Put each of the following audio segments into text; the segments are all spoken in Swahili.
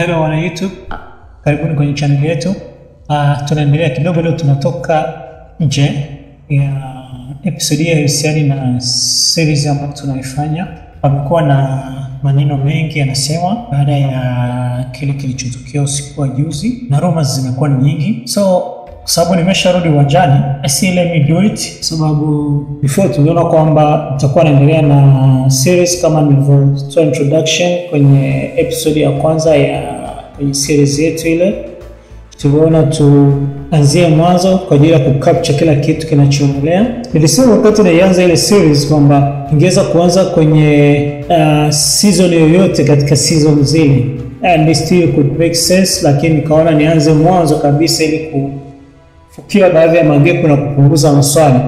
Hello wana YouTube, karibuni kwenye channel yetu. Tunaendelea kidogo, leo tunatoka nje ya episode ya husiani na series ambayo tunaifanya. Pamekuwa na maneno mengi yanasema baada ya kile kilichotokea usiku wa juzi, na rumors zimekuwa nyingi. So sababu nimesharudi uwanjani, I say let me do it, sababu before tuliona kwamba tutakuwa naendelea na series kama nilivyotoa introduction kwenye episode ya kwanza ya kwenye series yetu ile. Tuliona tuanzie mwanzo kwa ajili ya kucapture kila kitu kinachoendelea. Nilisema wakati naianza ile series kwamba ingeweza kuanza kwenye season yoyote katika season zile, and still could make sense, lakini nikaona nianze mwanzo kabisa ili kufukia baadhi ya magepu na kupunguza maswali.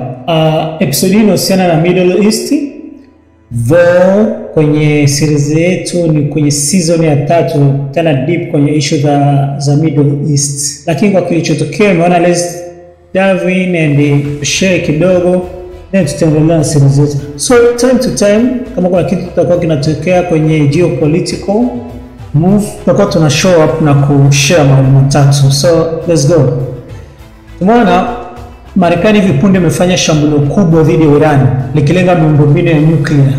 Episode hii inahusiana na Middle East, though kwenye series yetu ni kwenye season ya 3, tena deep kwenye issue za Middle East. Lakini kwa kilichotokea nimeona let's dive in and share kidogo, then tutaendelea na series yetu. So time to time kama kuna kitu tutakuwa kinatokea kwenye geopolitical move, tutakuwa tuna show up na kushare mambo matatu. So let's go. Tumeona Marekani hivi punde imefanya shambulio kubwa dhidi ya Iran likilenga miundombinu ya nuclear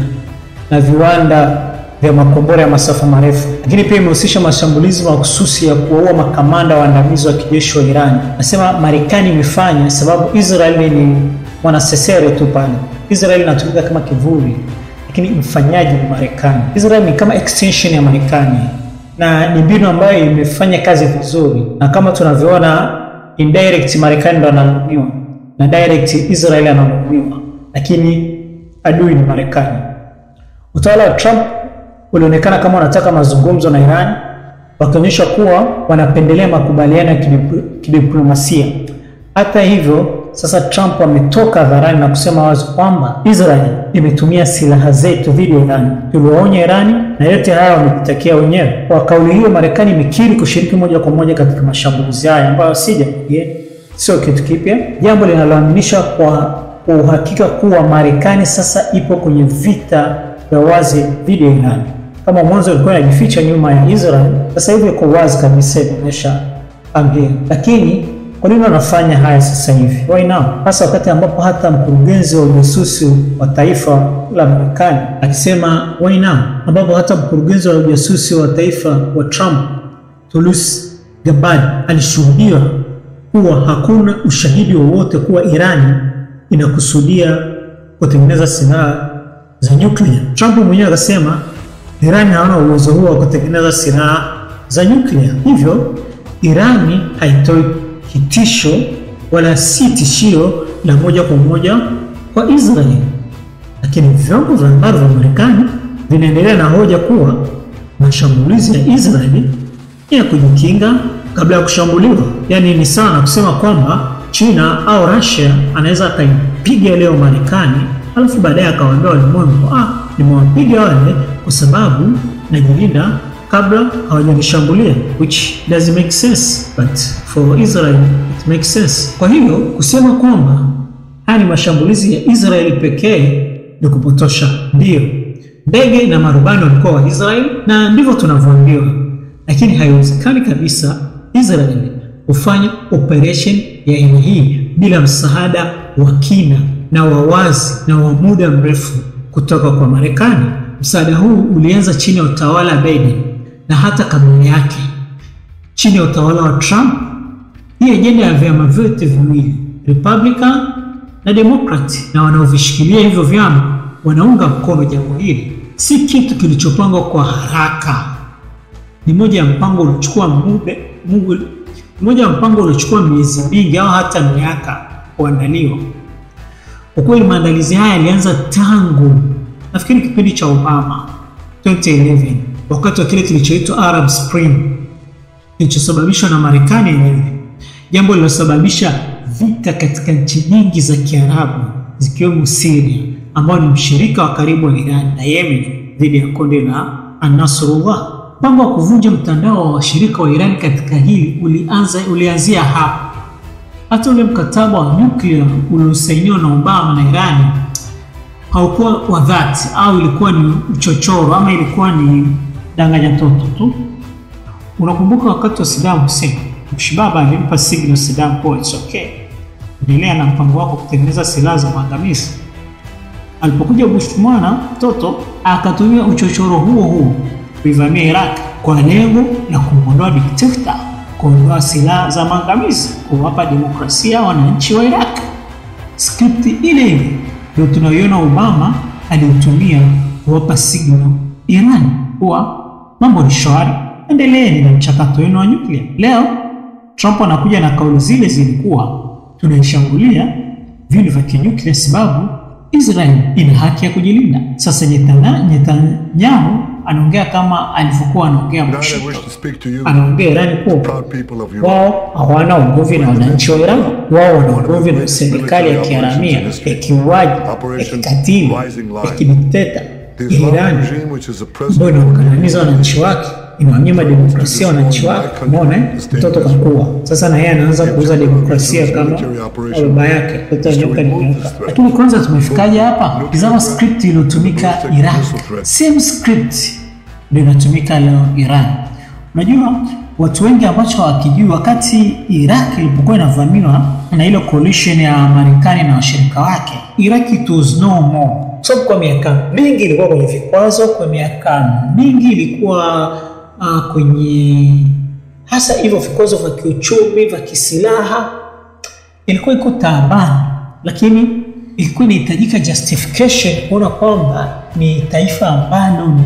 na viwanda vya makombora ya masafa marefu. Lakini pia imehusisha mashambulizi mahususi ya kuwaua makamanda waandamizi wa kijeshi wa Iran. Nasema Marekani imefanya sababu Israel ni mwanasesere tu pale. Israel inatumika kama kivuli, lakini mfanyaji ni Marekani. Israel ni kama extension ya Marekani, na ni mbinu ambayo imefanya kazi vizuri, na kama tunavyoona indirect Marekani ndo analaumiwa na direct Israel analaumiwa, lakini adui ni Marekani. Utawala wa Trump ulionekana kama wanataka mazungumzo na Iran, wakionyesha kuwa wanapendelea makubaliano ya kidiplomasia. Hata hivyo, sasa Trump ametoka hadharani na kusema wazi kwamba Israel imetumia silaha zetu dhidi ya Iran. Tuliwaonya Iran na yote haya wamejitakia wenyewe. Kwa kauli hiyo, Marekani imekiri kushiriki moja kwa moja katika mashambulizi haya ambayo sio kitu kipya, jambo linaloaminisha kwa uhakika kuwa Marekani sasa ipo kwenye vita ya wazi dhidi ya Iran. Kama mwanzo ilikuwa inajificha nyuma ya Israel, sasa hivi iko wazi kabisa, inaonyesha ambia. Lakini kwa nini wanafanya haya sasa hivi? Why now? Hasa wakati ambapo hata mkurugenzi wa ujasusi wa taifa la Marekani akisema why now, ambapo hata mkurugenzi wa ujasusi wa taifa wa Trump, Tulsi Gabbard, alishuhudia kuwa hakuna ushahidi wowote kuwa Iran inakusudia kutengeneza silaha za nyuklia. Trump mwenyewe akasema Iran hawana uwezo huo wa kutengeneza silaha za nyuklia, hivyo Iran haitoi kitisho wala si tishio la moja kwa moja kwa Israel. Lakini vyombo vya habari vya Marekani vinaendelea na hoja kuwa mashambulizi ya Israel ni ya kujikinga kabla ya kushambuliwa. Yani ni sawa na kusema kwamba China au Russia anaweza akaipiga leo Marekani, alafu baadaye akawaambia walimwengu, nimewapiga wale kwa sababu najilinda kabla hawajanishambulia, which doesn't make sense, but for Israel it makes sense. Kwa hiyo kusema kwamba haya ni mashambulizi ya Israel pekee ni kupotosha. Ndio, ndege na marubani walikuwa wa Israel na ndivyo tunavyoambiwa, lakini haiwezekani kabisa Israel kufanya operation ya aina hii bila msaada wa kina na wa wazi na wa muda mrefu kutoka kwa Marekani. Msaada huu ulianza chini ya utawala wa Biden na hata kabla yake chini ya utawala wa Trump. Hii ajenda ya vyama vyote viwili, Republican na Democrat, na wanaovishikilia hivyo vyama wanaunga mkono jambo hili. Si kitu kilichopangwa kwa haraka, ni moja ya mpango uliochukua miezi mingi au hata miaka kuandaliwa. Kwa kweli maandalizi haya yalianza tangu nafikiri kipindi cha Obama 2011, wakati wa kile kilichoitwa Arab Spring, kilichosababishwa na Marekani yenyewe, jambo lililosababisha vita katika nchi nyingi za Kiarabu zikiwemo Syria, ambao ni mshirika wa karibu wa Iran, na Yemen dhidi ya kundi la An-Nasrullah. Mpango wa kuvunja mtandao wa washirika wa Iran katika hili ulianzia hapa. Hata ule mkataba wa nuclear uliosainiwa na Obama na Iran haukuwa wa dhati, au ilikuwa ni uchochoro, ama ilikuwa ni danganya toto tu. Unakumbuka wakati wa Saddam Hussein, Mshibaba alimpa signal Saddam kwa it's okay, endelea na mpango wako kutengeneza silaha za maangamizi. Alipokuja Bush mwana mtoto akatumia uchochoro huo kuivamia Iraq kwa lengo la kuondoa dikteta, kuondoa silaha za maangamizi, kuwapa demokrasia wananchi wa Iraq. Script ile ndio tunaiona Obama alitumia kuwapa signal Iran kuwa mambo ni shwari, endeleeni na mchakato wenu wa nyuklia. Leo Trump anakuja na kauli zile zilikuwa tunaishambulia vinu vya kinyuklia sababu Israel ina haki ya kujilinda. Sasa Netanyahu anaongea kama alivyokuwa anaongea mwisho. Anaongea Iran kwa wao hawana ugomvi na wananchi wa Iran, wao wana ugomvi na serikali ya kiharamia, ya kiuaji, ya kikatili, ya kidikteta Iran, ambayo inakandamiza wananchi wake, inawanyima demokrasia wananchi wake. Umeona mtoto kakua sasa, na yeye anaanza kuuza demokrasia kama baba yake. Lakini kwanza tumefikaje hapa? Tazama script iliyotumika Iraq, same script ndio inatumika leo Iran. Unajua watu wengi ambacho hawakijui, wakati Iraq ilipokuwa inavamiwa na ile coalition ya Marekani na washirika wake, Iraq it was no more. So kwa miaka mingi ilikuwa kwenye vikwazo, kwa miaka mingi ilikuwa kwenye hasa hivyo vikwazo vya kiuchumi, vya kisilaha, ilikuwa iko taabani, lakini ilikuwa inahitajika justification kuona kwamba ni taifa ambalo ni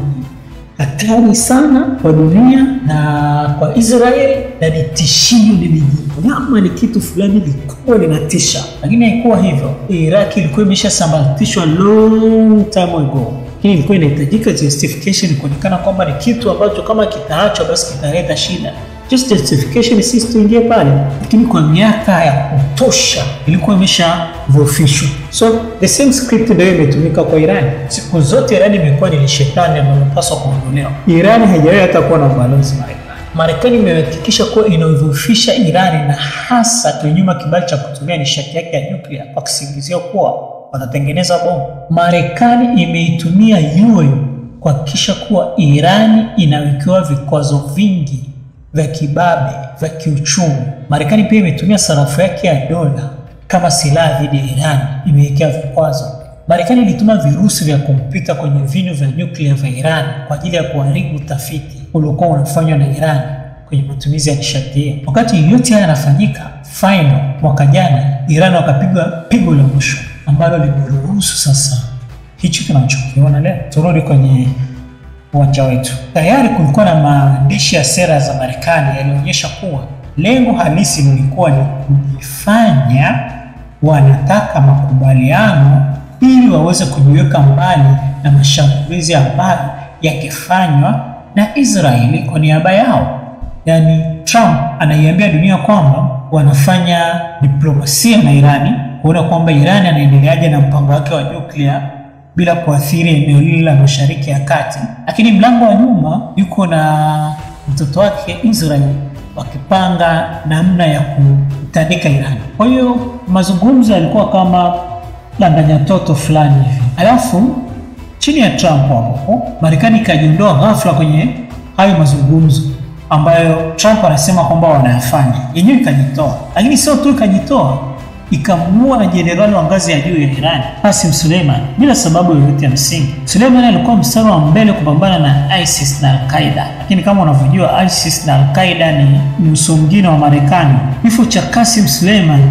hatari sana kwa dunia na kwa Israel, na ni tishio, ni nyama, ni kitu fulani lilikuwa linatisha. Lakini haikuwa hivyo. Iraq ilikuwa imeshasambaratishwa long time ago, lakini ilikuwa inahitajika justification kuonekana kwamba ni kitu ambacho kama kitaachwa basi kitaleta shida. Just justification sisi tuingie pale, lakini kwa miaka ya kutosha ilikuwa imeshavofishwa. So the same script ndio imetumika kwa Iran. Siku zote Iran imekuwa ni shetani ambaye anapaswa kuondolewa. Iran haijawahi hata kuwa na balozi Marekani. Marekani imehakikisha kuwa inaidhoofisha Iran, na hasa kinyume kibali cha kutumia nishati yake ya nyuklia kwa kisingizio kuwa watatengeneza bomu. Marekani imeitumia UN kuhakikisha kuwa Iran inawekewa vikwazo vingi vya kibabe, vya kiuchumi. Marekani pia imetumia sarafu yake ya dola kama silaha dhidi ya Iran, imewekea vikwazo. Marekani ilituma virusi vya kompyuta kwenye vinu vya nyuklia vya Iran kwa ajili ya kuharibu utafiti uliokuwa unafanywa na Iran kwenye matumizi ya nishati hiyo. Wakati yote haya yanafanyika, final mwaka jana Iran wakapigwa pigo la mwisho ambalo limeruhusu sasa hicho tunachokiona leo. Turudi kwenye uwanja wetu. Tayari kulikuwa na maandishi ya sera za Marekani yalionyesha kuwa lengo halisi lilikuwa ni kujifanya wanataka makubaliano ili waweze kujiweka mbali na mashambulizi ambayo yakifanywa na Israeli kwa niaba yao. Yani Trump anaiambia dunia kwamba wanafanya diplomasia na Irani, kuona kwamba Irani anaendeleaje na mpango wake wa nyuklia bila kuathiri eneo lile la Mashariki ya Kati. Lakini mlango wa nyuma yuko na mtoto wake Israel wakipanga namna ya kutandika Iran. Kwa hiyo mazungumzo yalikuwa kama landanya toto fulani hivi. Alafu chini ya Trump hapo Marekani ikajiondoa ghafla kwenye hayo mazungumzo ambayo Trump anasema kwamba wanayafanya. Yenyewe ikajitoa. Lakini sio tu ikajitoa, ikamuua na jenerali wa ngazi ya juu ya Iran, Qasem Soleimani, bila sababu yoyote ya msingi. Soleimani alikuwa mstari wa mbele kupambana na ISIS na Al-Qaeda. Lakini kama unavyojua ISIS na Al-Qaeda ni uso mwingine wa Marekani. Kifo cha Qasem Soleimani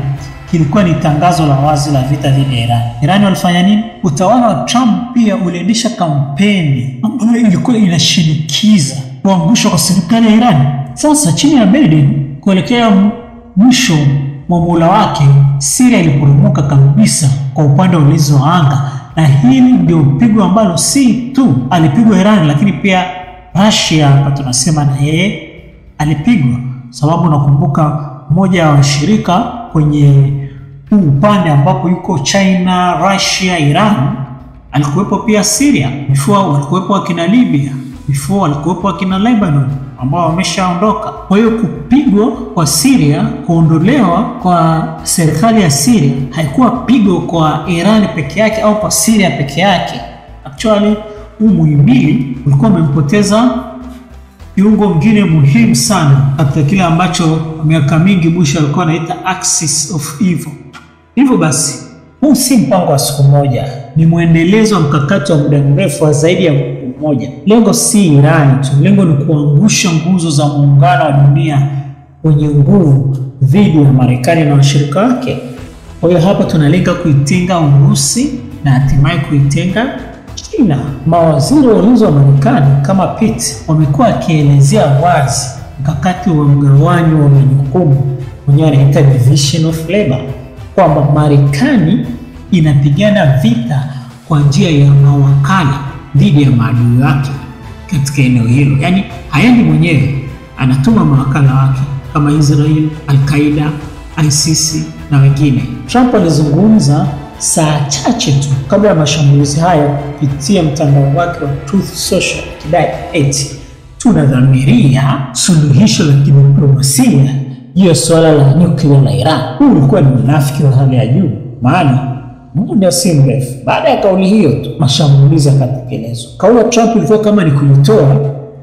kilikuwa ni tangazo la wazi la vita dhidi ya Iran. Iran walifanya nini? Utawala wa Trump pia uliendesha kampeni ambayo ilikuwa inashinikiza kuangushwa kwa serikali ya Iran. Sasa chini ya Biden kuelekea mwisho wa muhula wake, Syria iliporomoka kabisa kwa upande wa ulinzi wa anga, na hili ndio pigo ambalo si tu alipigwa Iran, lakini pia Russia hapa tunasema na yeye alipigwa. Sababu nakumbuka mmoja wa washirika kwenye upande ambapo yuko China, Russia, Iran, alikuwepo pia Syria. Before walikuwepo wakina Libya, before walikuwepo wakina Lebanon ambao wameshaondoka. Kwa hiyo kupigwa kwa Syria, kuondolewa kwa serikali ya Syria haikuwa pigo kwa Iran peke yake au kwa Syria peke yake. Actually muhimili ulikuwa umempoteza kiungo mwingine muhimu sana katika kile ambacho miaka mingi Bush alikuwa anaita axis of evil. Hivyo basi, huu si mpango wa siku moja, ni muendelezo wa mkakati wa muda mrefu wa zaidi ya mwaka mmoja. Lengo si Iran tu, lengo ni kuangusha nguzo za muungano wa dunia wenye nguvu dhidi ya Marekani na washirika wake. Kwa hiyo hapa tunalenga kuitenga Urusi na hatimaye kuitenga China. Mawaziri wa ulinzi wa Marekani kama Pitt wamekuwa wakielezea wazi mkakati wa mgawanyo wa majukumu wenyewe anaita division of labor, kwamba Marekani inapigana vita kwa njia ya mawakala dhidi ya maadui wake katika eneo hilo. Yaani haendi mwenyewe, anatuma mawakala wake kama Israel, Al-Qaeda, ISIS na wengine. Trump alizungumza saa chache tu kabla ya mashambulizi haya kupitia mtandao wake wa Truth Social kidai eti tunadhamiria suluhisho la kidiplomasia juu ya suala la nyuklia la Iran. Huu ulikuwa ni unafiki wa hali ya juu, maana muda si mrefu baada ya kauli hiyo tu mashambulizi yakatekelezwa. Kauli ya Trump ilikuwa kama ni kujitoa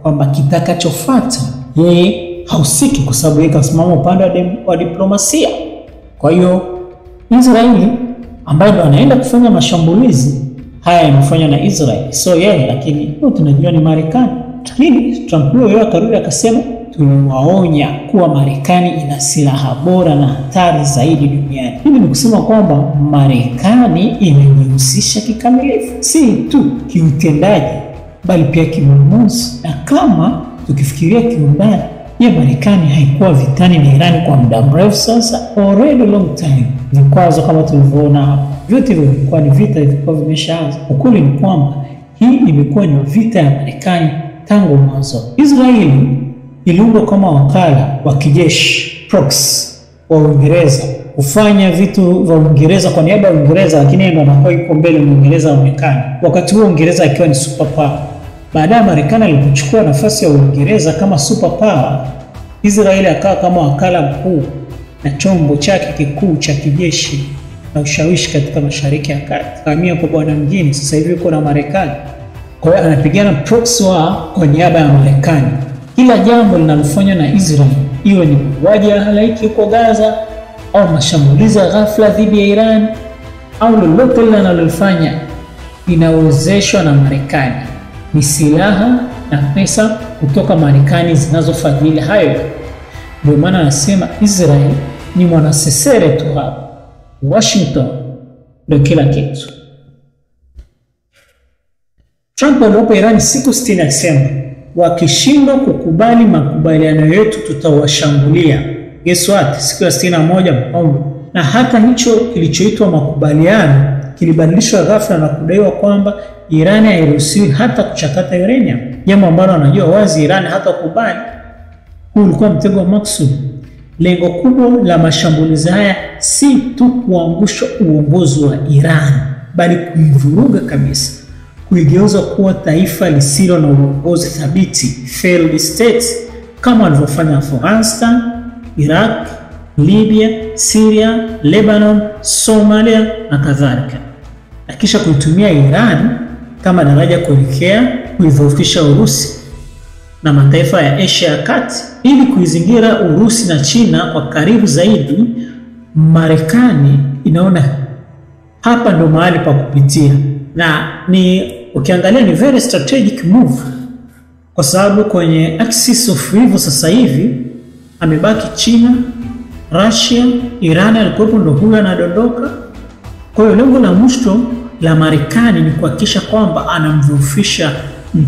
kwamba kitakachofuata yeye hausiki kwa sababu yeye kasimama upande wa diplomasia. Kwa hiyo Israeli ambaye ndo anaenda kufanya mashambulizi haya yamefanywa na Israeli, so yeye, lakini tunajua ni Marekani. Lakini Trump huyo akarudi akasema tuliwaonya kuwa Marekani ina silaha bora na hatari zaidi duniani. Hili ni kusema kwamba Marekani imejihusisha kikamilifu, si tu kiutendaji bali pia kimaamuzi. Na kama tukifikiria kiundani, Marekani haikuwa vitani na Iran kwa muda mrefu sasa, already long time. Vikwazo kama tulivyoona hapa, vyote vilikuwa ni vita vilikuwa vimeshaanza. Ukweli ni kwamba hii imekuwa ni vita ya Marekani tangu mwanzo. Israeli iliundwa kama wakala wa kijeshi proxy wa Uingereza kufanya vitu vya Uingereza kwa niaba ya Uingereza, lakini yeye ndo anakuwa yuko mbele na Uingereza waonekane. Wakati huo Uingereza ikiwa ni super power. Baadaye Marekani ilipochukua nafasi ya Uingereza kama super power, Israeli akawa kama wakala mkuu na chombo chake kikuu cha kijeshi na ushawishi katika Mashariki ya Kati. Kamia kwa bwana mjini sasa hivi yuko na Marekani. Kwa hiyo anapigana proxy war kwa niaba ya Marekani. Kila jambo linalofanywa na Israeli, iwe ni mauaji ya halaiki huko Gaza au mashambulizi ya ghafla dhidi ya Iran au lolote linalofanya, linawezeshwa na Marekani. Ni silaha na pesa kutoka Marekani zinazofadhili hayo. Ndio maana anasema Israeli ni mwanasesere tu hapa. Washington ndio kila kitu. Trump aliwapa Iran siku 60 akisema wakishindwa kukubali makubaliano yetu tutawashambulia. Guess what? Siku ya 61 Paulo. Na hata hicho kilichoitwa makubaliano kilibadilishwa ghafla na kudaiwa kwamba Iran hairuhusiwi hata kuchakata uranium, jambo ambalo anajua wazi Iran hata kubali. Huu ulikuwa mtego wa maksudi. Lengo kubwa la mashambulizi haya si tu kuangusha uongozi wa Iran, bali kuivuruga kabisa, kuigeuza kuwa taifa lisilo na uongozi thabiti, failed state, kama walivyofanya Afghanistan, Iraq, Libya, Syria, Lebanon, Somalia na kadhalika, na kisha kuitumia Iran kama daraja kuelekea kuidhoofisha Urusi na mataifa ya Asia ya Kati. Ili kuizingira Urusi na China kwa karibu zaidi, Marekani inaona hapa ndo mahali pa kupitia, na ukiangalia ni very strategic move, kwa sababu kwenye axis of evil sasa hivi amebaki China, Russia, Iran alikuwepo ndo huyo anadondoka. Kwa hiyo lengo la mwisho la Marekani ni kuhakikisha kwamba anamdhoofisha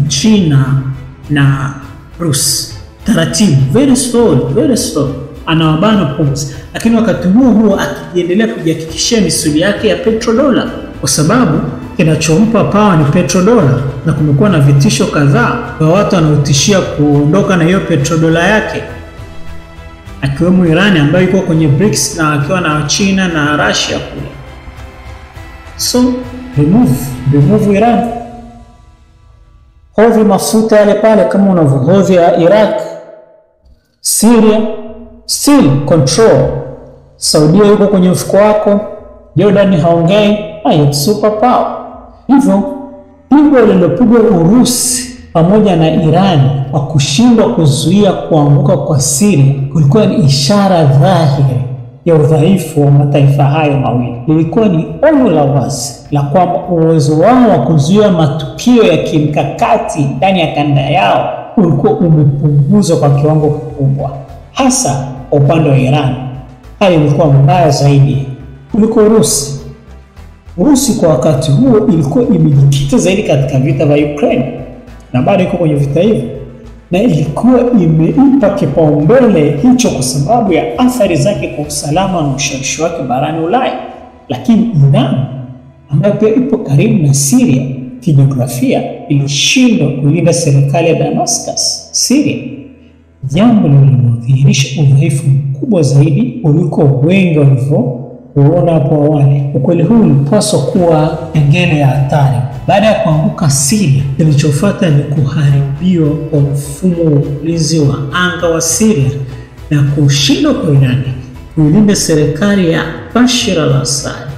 China na Rusi taratibu, very slow, anawabana pumzi, lakini wakati huo akiendelea kujihakikishia misuli yake ya petrodola, kwa sababu kinachompa power ni petrodola, na kumekuwa na vitisho kadhaa kwa watu wanaotishia kuondoka na hiyo petrodola yake, akiwemo Iran ambayo iko kwenye BRICS na akiwa na China na Russia kule. So remove Iran, hodhi mafuta yale pale kama unavyohodhi Iraq, Syria, still control. Saudia yuko kwenye mfuko wako, Jordan haongei, super power. Hivyo lililopigwa Urusi pamoja na Iran kwa kushindwa kuzuia kuanguka kwa Syria kulikuwa ni ishara dhahiri ya udhaifu wa mataifa hayo mawili. Lilikuwa ni onyo la wazi la kwamba uwezo wao wa kuzuia matukio ya kimkakati ndani ya kanda yao ulikuwa umepunguzwa kwa kiwango kikubwa, hasa upande wa Iran. Hali ilikuwa mbaya zaidi kuliko Urusi. Urusi kwa wakati huo ilikuwa imejikita zaidi katika vita vya Ukraine na bado iko kwenye vita hivyo, na ilikuwa imeipa kipaumbele hicho kwa sababu ya athari zake kwa usalama na ushawishi wake barani Ulaya. Lakini Iran, ambayo pia ipo karibu na Syria kijiografia, ilishindwa kulinda serikali ya Damascus, Syria, jambo lililodhihirisha udhaifu mkubwa zaidi kuliko wengi walivyoona hapo awali. Ukweli huu ulipaswa kuwa kengele ya hatari. Baada ya kuanguka Syria, kilichofuata ni kuharibiwa kwa mfumo wa ulinzi wa anga wa Syria na kushindwa kwa Iran kuilinda serikali ya Bashar al-Assad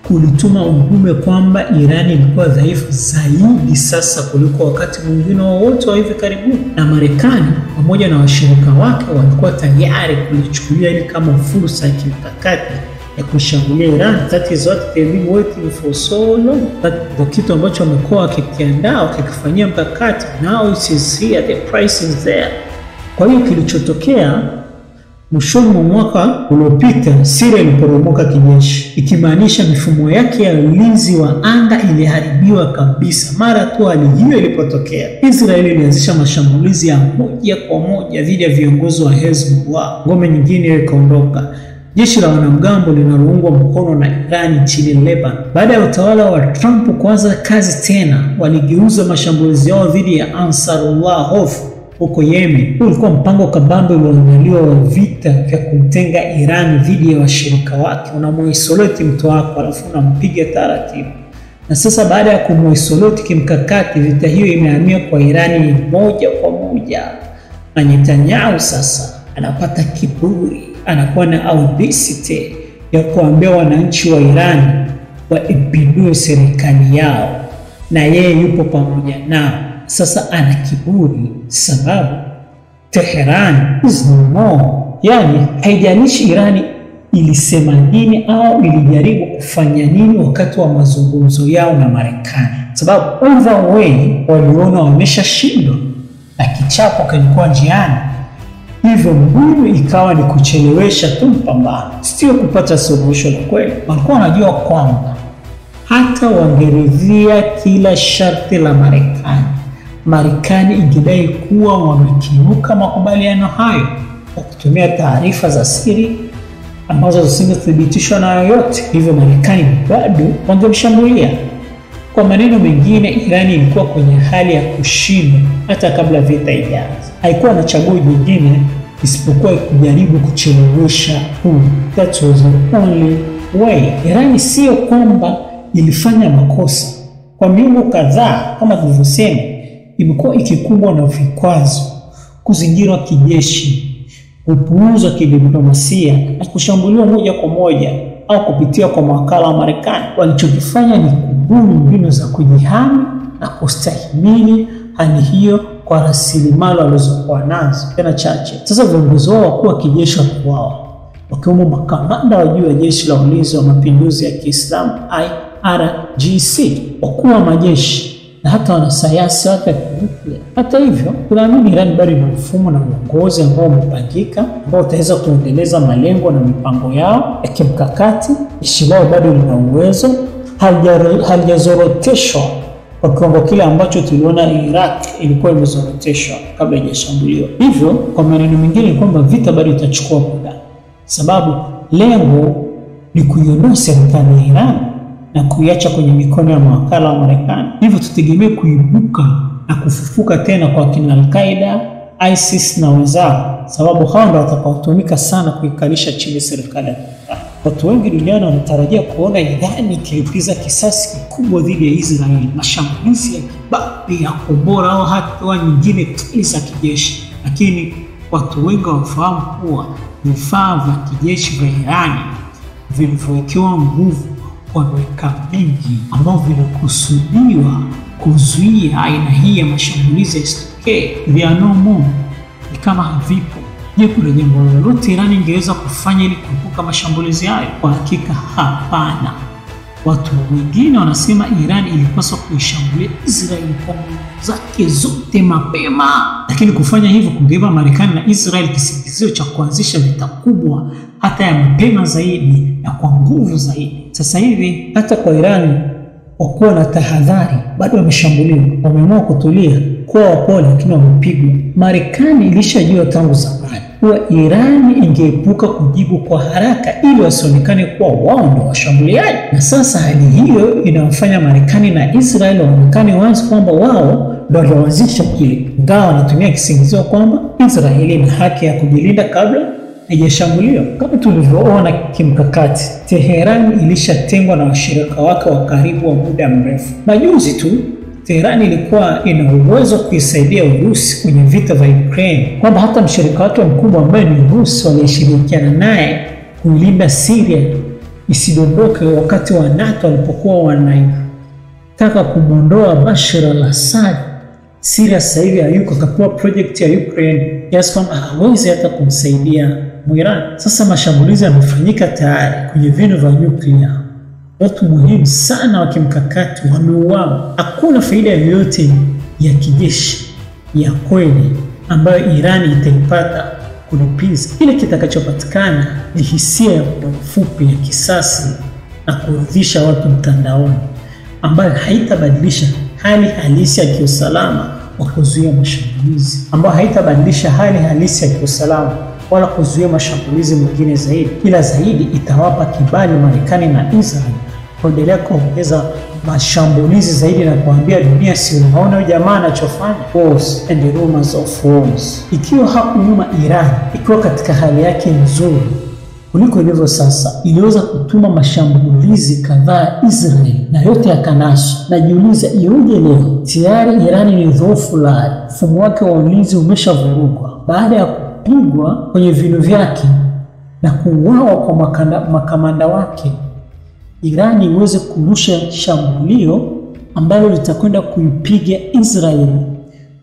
kulituma ujumbe kwamba Iran ilikuwa dhaifu zaidi sasa kuliko wakati mwingine wowote wa hivi karibuni, na Marekani pamoja na washirika wake walikuwa tayari kulichukulia hili kama fursa ya kimkakati ya kushambulia Iran. That is what they've been waiting for so long. But kitu ambacho wamekuwa wakikiandaa wakikifanyia mkakati, now it is here, the price is there. Kwa hiyo kilichotokea mwishoni mwa mwaka uliopita, Syria iliporomoka kijeshi, ikimaanisha mifumo yake ya ulinzi wa anga iliharibiwa kabisa. Mara tu hali hiyo ilipotokea, Israeli ilianzisha mashambulizi ya moja kwa moja dhidi ya viongozi wa Hezbollah. Ngome nyingine ikaondoka. Jeshi la wanamgambo linaloungwa mkono na Iran nchini Lebanon, baada ya utawala wa Trump kuanza kazi tena, waligeuza mashambulizi yao dhidi ya Ansarullah Houthi huko Yemen. Huu ulikuwa mpango kabambe ulioandaliwa wa vita vya kumtenga Iran dhidi ya washirika wake. Unamuisolate mtu wako alafu unampiga taratibu. Na sasa baada ya kumuisolate kimkakati, vita hiyo imehamia kwa Iran moja kwa moja. Na Netanyahu sasa anapata kiburi, anakuwa na audacity ya kuambia wananchi wa Iran waipindue serikali yao, na yeye yupo pamoja nao. Sasa ana kiburi sababu Tehran is no more. Yani haijalishi Irani ilisema nini au ilijaribu kufanya nini wakati wa mazungumzo yao na Marekani, sababu either way waliona wameshashindwa na kichapo kilikuwa njiani. Hivyo mbinu ikawa ni kuchelewesha tu mpambano, sio kupata suluhisho la kweli. Walikuwa wanajua kwamba hata wangeridhia kila sharti la Marekani ingedai kuwa wamekiuka makubaliano hayo kwa kutumia taarifa za siri ambazo zisingethibitishwa na yoyote. Hivyo Marekani bado wangemshambulia. Kwa maneno mengine, Iran ilikuwa kwenye hali ya kushindwa hata kabla vita ijaanza. Haikuwa na chaguo jingine isipokuwa kujaribu kuchelewesha huu. That was the only way. Iran sio kwamba ilifanya makosa. Kwa miongo kadhaa, kama tulivyosema, imekuwa ikikumbwa na vikwazo, kuzingirwa kijeshi, kupuuzwa kidiplomasia na kushambuliwa moja kwa moja au kupitia kwa mawakala wa Marekani. Walichokifanya ni kubuni mbinu za kujihami na kustahimili hali hiyo kwa rasilimali walizokuwa nazo, tena chache. Sasa viongozi wao wakuu wa kijeshi waliuawa, wakiwemo makamanda wa juu ya jeshi la ulinzi wa mapinduzi ya Kiislamu IRGC, wakuu wa majeshi na hata wanasayansi wake wa nyuklia. Hata hivyo, tunaamini Iran bado ina mfumo na uongozi ambao umepangika, ambao utaweza kuendeleza malengo na mipango yao ya kimkakati. Jeshi lao bado lina uwezo, halijazoroteshwa kwa kiwango kile ambacho tuliona Iraq ilikuwa imezoroteshwa kabla haijashambuliwa. Hivyo, kwa maneno mengine, ni kwamba vita bado itachukua muda, sababu lengo ni kuiondoa serikali ya Iran na kuiacha kwenye mikono ya mawakala wa Marekani. Hivyo tutegemee kuibuka na kufufuka tena kwa kina Al-Qaeda, ISIS na wenzao, sababu hao ndio watakaotumika sana kuikalisha chini serikali ya Marekani. Watu wengi duniani wanatarajia kuona Iran ikilipiza kisasi kikubwa dhidi ya Israeli, mashambulizi ya kibabe ya kombora au hatua nyingine kali za kijeshi. Lakini watu wengi wafahamu kuwa vifaa vya kijeshi vya Iran vilivyowekewa nguvu kwa miaka mingi ambao vinakusudiwa kuzuia aina hii ya mashambulizi yasitokee, they are no more, ni kama havipo. Je, kuna jambo lolote Iran ingeweza kufanya ili kuepuka mashambulizi hayo? Kwa hakika hapana. Watu wengine wanasema Iran ilipaswa kuishambulia Israeli kwa nguvu zake zote mapema, lakini kufanya hivyo kungeipa Marekani na Israeli kisingizio cha kuanzisha vita kubwa hata ya mapema zaidi na kwa nguvu zaidi. Sasa hivi hata kwa Iran wakuwa na tahadhari, bado wameshambuliwa, wameamua kutulia, kuwa wapole, lakini wamepigwa. Marekani ilishajua tangu zamani kuwa Iran ingeepuka kujibu kwa haraka ili wasionekane kuwa wao ndio washambuliaji, na sasa hali hiyo inawafanya Marekani na Israeli waonekane wazi kwamba wao ndio walioanzisha kile, ingawa wanatumia kisingizio kwamba Israeli ina haki ya kujilinda kabla haijashambuliwa. Kama tulivyoona kimkakati, Tehran ilishatengwa na washirika wake wa karibu wa muda mrefu. Majuzi tu Tehran ilikuwa ina uwezo kuisaidia Urusi kwenye vita vya Ukraine, kwamba hata mshirika wake mkubwa ambaye ni Urusi walishirikiana naye kuilinda Syria isidondoke wakati wa NATO walipokuwa wanataka kumwondoa Bashar al-Assad. Syria sasa hivi hayuko, kapewa project ya Ukraine kiasi kwamba hawezi hata kumsaidia Iran. Sasa mashambulizi yamefanyika tayari kwenye vinu vya nyuklia. Watu muhimu sana wa kimkakati wameuawa. Hakuna faida yoyote ya kijeshi ya kweli ambayo Iran itaipata kulipiza. Kile kitakachopatikana ni hisia ya muda mfupi ya kisasi na kuridhisha watu mtandaoni, ambayo haitabadilisha hali halisi ya kiusalama wa kuzuia mashambulizi, ambayo haitabadilisha hali halisi ya kiusalama wala kuzuia mashambulizi mengine zaidi, ila zaidi itawapa kibali Marekani na Israeli kuendelea kuongeza mashambulizi zaidi na kuambia dunia, si unaona jamaa anachofanya, wars and rumors of wars. Ikiwa hapo nyuma Iran ikiwa katika hali yake nzuri kuliko ilivyo sasa, iliweza kutuma mashambulizi kadhaa Israeli na yote yakanaswa. Najiuliza iweje leo tayari Iran ni dhaifu, la mfumo wake wa ulinzi umeshavurugwa baada ya kupigwa kwenye vinu vyake na kuuawa kwa makamanda wake, Iran iweze kurusha shambulio ambalo litakwenda kuipiga Israeli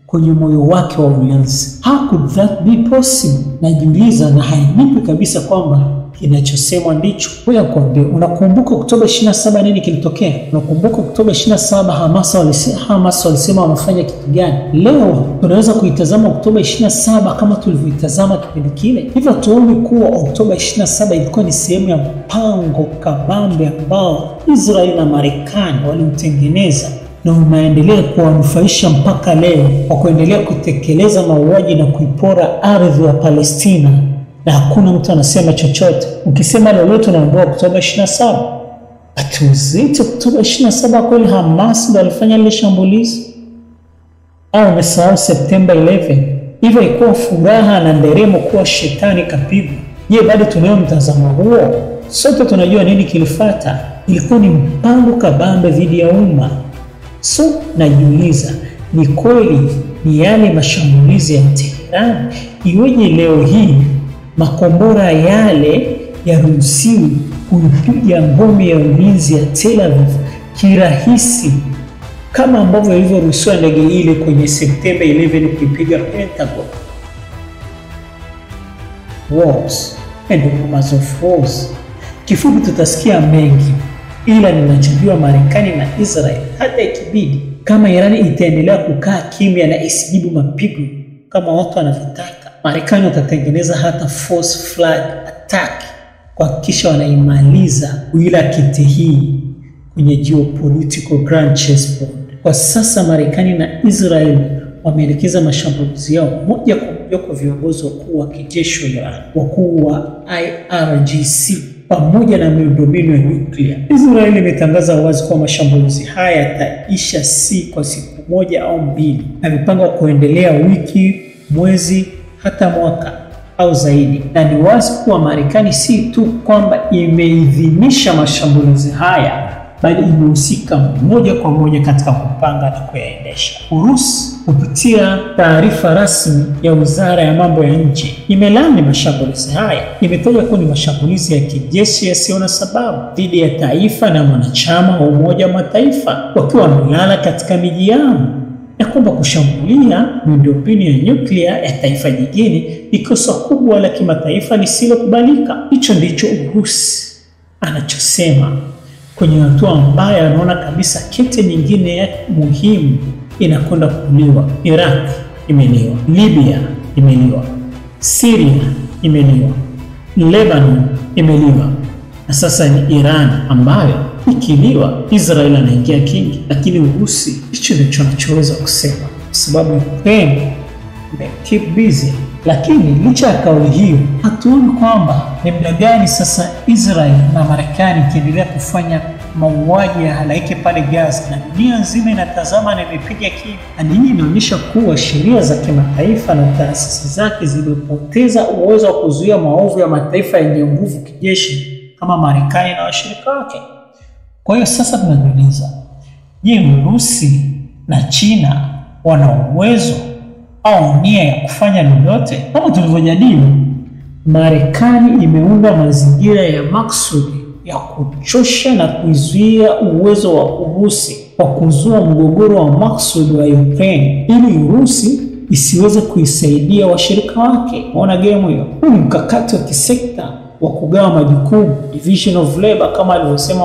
kwenye moyo wake wa ulinzi. How could that be possible? Najiuliza, na hainipi kabisa kwamba kinachosemwa ndicho. Wewe kuambia, unakumbuka Oktoba 27 nini kilitokea? Unakumbuka Oktoba 27 Hamas walisema wamefanya kitu gani? Leo tunaweza kuitazama Oktoba 27 kama tulivyoitazama kipindi kile. Hivyo tuone kuwa Oktoba 27 ilikuwa ni sehemu ya mpango kabambe ambao Israeli na Marekani waliutengeneza na unaendelea kuwanufaisha mpaka leo kwa kuendelea kutekeleza mauaji na kuipora ardhi ya Palestina, na hakuna mtu anasema chochote. Ukisema lolote unaambiwa Oktoba 27. Atuziite Oktoba 27 kweli Hamas ndio walifanya ile shambulizi? Au umesahau September 11? Hivyo ilikuwa furaha na nderemo kuwa shetani kapigwa. Je, bado tunayo mtazamo huo? Sote tunajua nini kilifuata. Ilikuwa ni mpango kabambe dhidi ya umma. So najiuliza, ni kweli ni yale mashambulizi ya Tehran? Iweje leo hii makombora yale yaruhusiwi kuipiga ngome ya ulinzi ya Tel Aviv kirahisi kama ambavyo ilivyoruhusiwa ndege ile kwenye September 11 kuipiga Pentagon? Wars and rumors of wars. Kifupi tutasikia mengi, ila ninachojua Marekani na Israel, hata ikibidi kama Iran itaendelea kukaa kimya na isijibu mapigo kama watu wanavyotaka, Marekani watatengeneza hata force flag attack kuhakikisha wanaimaliza kuila kiti hii kwenye geopolitical grand chessboard. Kwa sasa Marekani na Israel wameelekeza mashambulizi yao moja kwa moja kwa viongozi wakuu wa kijeshi wa Iran, wakuu wa IRGC pamoja na miundombinu ya nyuklia. Israeli imetangaza wazi kwa mashambulizi haya yataisha si kwa siku moja au mbili, na mipango kuendelea wiki, mwezi, hata mwaka au zaidi. Na ni wazi kuwa Marekani si tu kwamba imeidhinisha mashambulizi haya bali imehusika moja kwa moja katika kupanga na kuyaendesha. Urusi kupitia taarifa rasmi ya Wizara ya Mambo ya Nje imelaani mashambulizi haya. Imetaja kuwa ni mashambulizi ya kijeshi yasiyo na sababu dhidi ya taifa na mwanachama wa Umoja wa Mataifa wakiwa wamelala katika miji yao, na kwamba kushambulia miundombinu ya nyuklia ya taifa jingine ni kosa kubwa la kimataifa lisilokubalika. Hicho ndicho Urusi anachosema, kwenye hatua ambayo anaona kabisa kete nyingine ya muhimu inakwenda kuliwa. Iraq imeliwa, Libya imeliwa, Syria imeliwa, Lebanon imeliwa, na sasa ni Iran ambayo ikiliwa Israel anaingia kingi. Lakini Urusi hicho ndicho anachoweza kusema, kwa sababu Ukraine keep busy. Lakini licha ya kauli hiyo, hatuoni kwamba ni muda gani sasa Israel na Marekani ikiendelea kufanya mauaji ya halaiki pale Gaza na dunia nzima inatazama na imepiga kimya. Na hii inaonyesha kuwa sheria za kimataifa na taasisi zake zimepoteza uwezo wa kuzuia maovu ya mataifa yenye nguvu kijeshi kama Marekani na washirika wake. Kwa hiyo sasa tunajiuliza, je, Urusi na China wana uwezo au nia ya kufanya lolote? Kama tulivyojadili, Marekani imeunda mazingira ya maksudi ya kuchosha na kuzuia uwezo wa Urusi kwa kuzua mgogoro wa maksudi wa Ukraine ili Urusi isiweze kuisaidia washirika wake. Unaona game hiyo? Huu ni mkakati wa kisekta wa kugawa majukumu, division of labor, kama alivyosema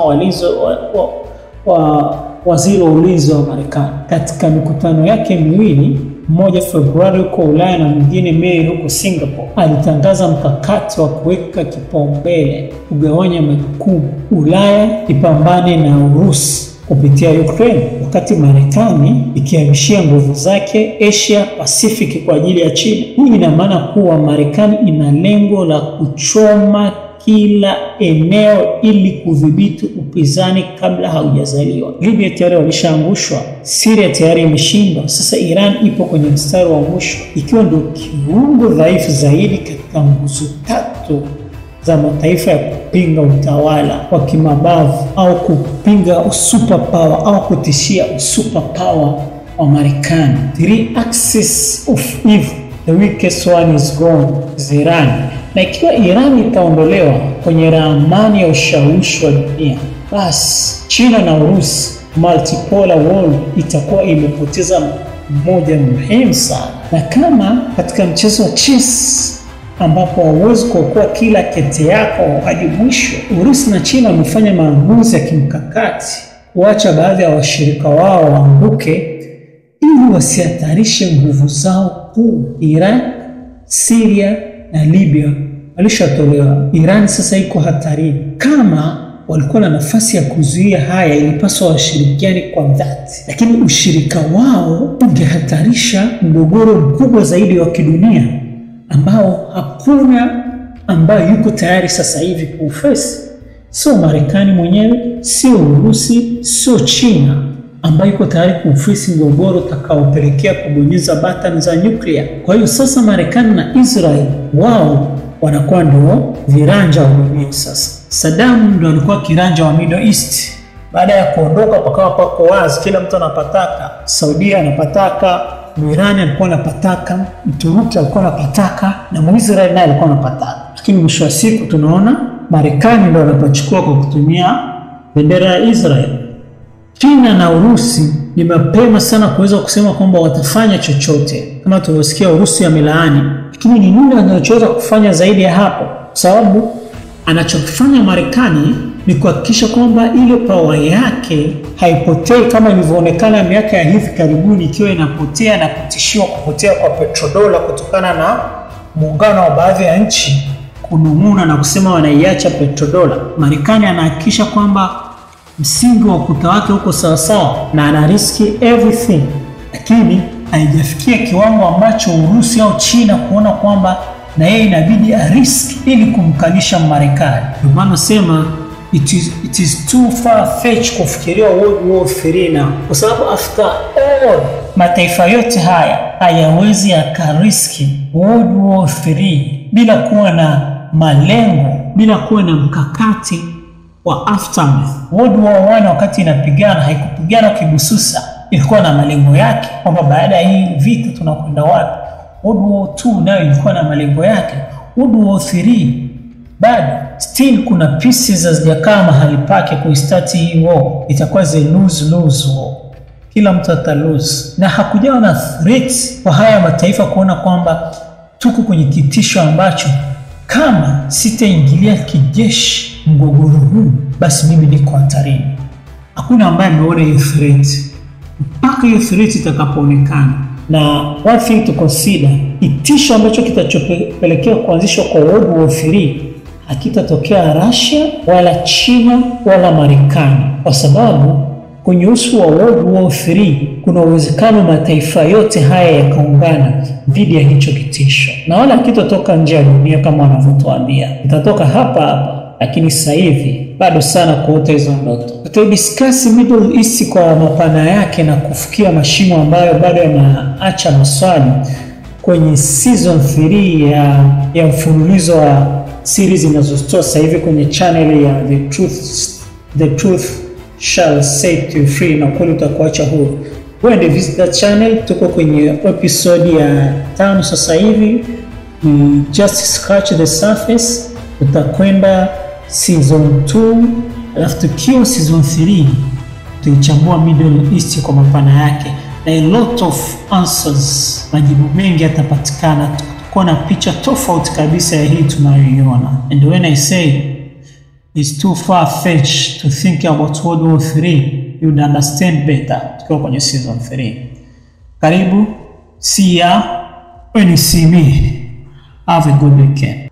waziri wa ulinzi wa Marekani katika mikutano yake miwili, mmoja Februari huko Ulaya na mwingine Mei huko Singapore. Alitangaza mkakati wa kuweka kipaumbele kugawanya majukumu, Ulaya ipambane na Urusi kupitia Ukraine, wakati Marekani ikihamishia nguvu zake Asia Pacific kwa ajili ya China. Hii ina maana kuwa Marekani ina lengo la kuchoma kila eneo ili kudhibiti upinzani kabla haujazaliwa. Libya tayari walishaangushwa, Syria tayari imeshindwa, sasa Iran ipo kwenye mstari wa mwisho ikiwa ndio kiungo dhaifu zaidi katika nguzo tatu za mataifa ya kupinga utawala wa kimabavu au kupinga super power au kutishia super power wa Marekani. Three axis of evil, the weakest one is gone, is Iran. Na ikiwa Iran itaondolewa kwenye ramani ya ushawishi wa dunia, basi China na Urusi, multipolar world, itakuwa imepoteza mmoja muhimu sana. Na kama katika mchezo wa chess ambapo hauwezi kuokoa kila kete yako hadi mwisho, Urusi na China wamefanya maamuzi ya kimkakati kuacha baadhi ya washirika wao waanguke ili wasihatarishe nguvu zao kuu. Iran, Syria na Libya walishatolewa. Iran sasa iko hatarini. Kama walikuwa na nafasi ya kuzuia haya, ilipaswa washirikiane kwa dhati, lakini ushirika wao ungehatarisha mgogoro mkubwa zaidi wa kidunia ambao hakuna ambaye yuko tayari sasa hivi kuufesi. Sio Marekani mwenyewe, sio Urusi, sio China ambayo yuko tayari kuufesi mgogoro utakaopelekea kubonyeza button za nyuklia. Kwa hiyo sasa Marekani na Israel wao wanakuwa ndio viranja wa dunia sasa. Saddam ndio alikuwa kiranja wa Middle East. Baada ya kuondoka pakawa pako wazi, kila mtu anapataka. Saudi anapataka, Iran alikuwa anapataka, Uturuki alikuwa anapataka, na Israel naye alikuwa anapataka. Lakini mwisho wa siku tunaona Marekani ndio anapachukua kwa kutumia bendera ya Israel. China na Urusi ni mapema sana kuweza kusema kwamba watafanya chochote. Kama tulivyosikia Urusi amelaani, lakini ni nini anachoweza kufanya zaidi ya hapo? Sababu anachofanya Marekani ni kuhakikisha kwamba ile power yake haipotei kama ilivyoonekana miaka ya hivi karibuni, ikiwa inapotea na kutishiwa kupotea kwa petrodola kutokana na muungano wa baadhi ya nchi kunung'una na kusema wanaiacha petrodola. Marekani anahakikisha kwamba msingi wa ukuta wake uko sawasawa na ana riski everything, lakini haijafikia kiwango ambacho Urusi au China kuona kwamba na yeye inabidi ariski ili kumkalisha Marekani. Ndio maana sema it is too far-fetched kufikiria World War III na, kwa sababu after all mataifa yote haya hayawezi yakariski World War III bila kuwa na malengo, bila kuwa na mkakati wa aftermath. World War I wakati inapigana haikupigana kibususa, ilikuwa na malengo yake kwamba baada ya hii vita tunakwenda wapi. World War II nayo ilikuwa na malengo yake. World War III bado still kuna pieces hazijakaa mahali pake kuistart hii war. Itakuwa ze lose war, kila mtu ata lose, na hakujawa na threat kwa haya mataifa kuona kwamba tuko kwenye kitisho ambacho kama sitaingilia kijeshi mgogoro huu basi mimi niko hatarini. Hakuna ambaye ameona hiyo threat mpaka hiyo threat itakapoonekana. Na one thing to consider, kitisho ambacho kitachopelekea kuanzishwa kwa World War III hakitatokea Russia wala China wala Marekani, kwa sababu kwenye uso wa World War III kuna uwezekano mataifa yote haya yakaungana dhidi ya hicho kitisho, na wala hakitatoka nje ya dunia kama wanavyotuambia, itatoka hapa hapa. Lakini sasa hivi bado sana kuota hizo ndoto. Tutadiscuss Middle East kwa mapana yake na kufikia mashimo ambayo bado yanaacha maswali kwenye season 3 ya mfululizo wa series zinazotoa sasa hivi kwenye channel ya The Truth Shall Set You Free, na kweli utakuacha huru. Wewe visit that channel, tuko kwenye episode ya 5 sasa hivi. Just scratch the surface, utakwenda season 2, alafu tukiwa season 3 tuichambua Middle East kwa mapana yake, na a lot of answers, majibu mengi yatapatikana, kwa na picha tofauti kabisa ya hii tunayoiona. And when I say it's too far-fetched to think about World War III, you'd understand better tukiwa kwenye season 3. Karibu, see ya when you see me. Have a good weekend.